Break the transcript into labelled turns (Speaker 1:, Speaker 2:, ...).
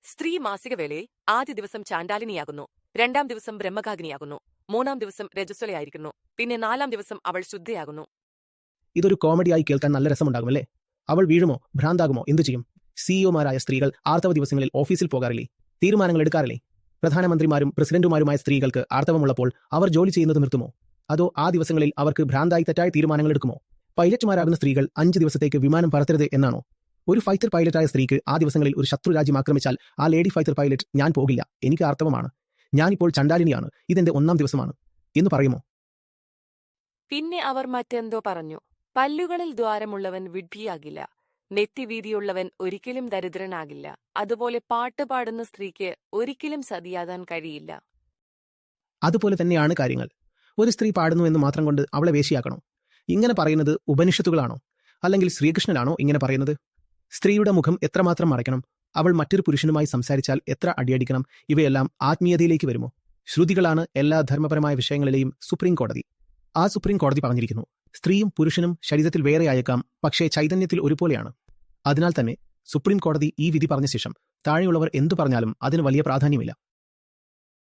Speaker 1: സ്ത്രീ മാസികവേളയിൽ ആദ്യ ദിവസം ചാണ്ടാലിനിയാകുന്നു, രണ്ടാം ദിവസം ബ്രഹ്മകാഗ്നിയാകുന്നു, മൂന്നാം ദിവസം രജസ്വലയായിരിക്കുന്നു, പിന്നെ നാലാം ദിവസം അവൾ ശുദ്ധയാകുന്നു.
Speaker 2: ഇതൊരു കോമഡിയായി കേൾക്കാൻ നല്ല രസമുണ്ടാകുമല്ലേ? അവൾ വീഴുമോ, ഭ്രാന്താകുമോ, എന്തു ചെയ്യും? സിഇഒമാരായ സ്ത്രീകൾ ആർത്തവ ദിവസങ്ങളിൽ ഓഫീസിൽ പോകാറില്ലേ? തീരുമാനങ്ങൾ എടുക്കാറില്ലേ? പ്രധാനമന്ത്രിമാരും പ്രസിഡന്റുമാരുമായ സ്ത്രീകൾക്ക് ആർത്തവമുള്ളപ്പോൾ അവർ ജോലി ചെയ്യുന്നത് നിർത്തുമോ? അതോ ആ ദിവസങ്ങളിൽ അവർക്ക് ഭ്രാന്തായി തെറ്റായ തീരുമാനങ്ങൾ എടുക്കുമോ? പൈലറ്റുമാരാകുന്ന സ്ത്രീകൾ 5 ദിവസത്തേക്ക് വിമാനം പറത്തരുത് എന്നാണോ? ഒരു ഫൈറ്റർ പൈലറ്റായ സ്ത്രീക്ക് ആ ദിവസങ്ങളിൽ ഒരു ശത്രു രാജ്യം ആക്രമിച്ചാൽ ആ ലേഡി ഫൈറ്റർ പൈലറ്റ് ഞാൻ പോകില്ല, എനിക്ക് ആർത്തവമാണ്, ഞാനിപ്പോൾ ചണ്ടാലിനിയാണ്, ഇതെന്റെ 1-ാം ദിവസമാണ് എന്ന് പറയുമോ?
Speaker 1: പിന്നെ അവർ മറ്റെന്തോ പറഞ്ഞു. പല്ലുകളിൽ ദ്വാരമുള്ളവൻ വിഡ്ഢിയാകില്ല, നെറ്റിവീതിയുള്ളവൻ ഒരിക്കലും ദരിദ്രനാകില്ല, അതുപോലെ പാട്ട് പാടുന്ന സ്ത്രീക്ക് ഒരിക്കലും സതിയാകാൻ കഴിയില്ല.
Speaker 2: അതുപോലെ തന്നെയാണ് കാര്യങ്ങൾ. ഒരു സ്ത്രീ പാടുന്നു എന്ന് മാത്രം കൊണ്ട് അവളെ വേശ്യയാക്കണോ? ഇങ്ങനെ പറയുന്നത് ഉപനിഷത്തുകളാണോ? അല്ലെങ്കിൽ ശ്രീകൃഷ്ണനാണോ ഇങ്ങനെ പറയുന്നത്? സ്ത്രീയുടെ മുഖം എത്രമാത്രം മറയ്ക്കണം? അവൾ മറ്റൊരു പുരുഷനുമായി സംസാരിച്ചാൽ എത്ര അടിയടിക്കണം? ഇവയെല്ലാം ആത്മീയതയിലേക്ക് വരുമോ? ശ്രുതികളാണ് എല്ലാ ധർമ്മപരമായ വിഷയങ്ങളിലെയും സുപ്രീം കോടതി. ആ സുപ്രീം കോടതി പറഞ്ഞിരിക്കുന്നു, സ്ത്രീയും പുരുഷനും ശരീരത്തിൽ വേറെയായേക്കാം, പക്ഷേ ചൈതന്യത്തിൽ ഒരുപോലെയാണ്. അതിനാൽ തന്നെ സുപ്രീം കോടതി ഈ വിധി പറഞ്ഞ ശേഷം താഴെയുള്ളവർ എന്തു പറഞ്ഞാലും അതിന് വലിയ പ്രാധാന്യമില്ല.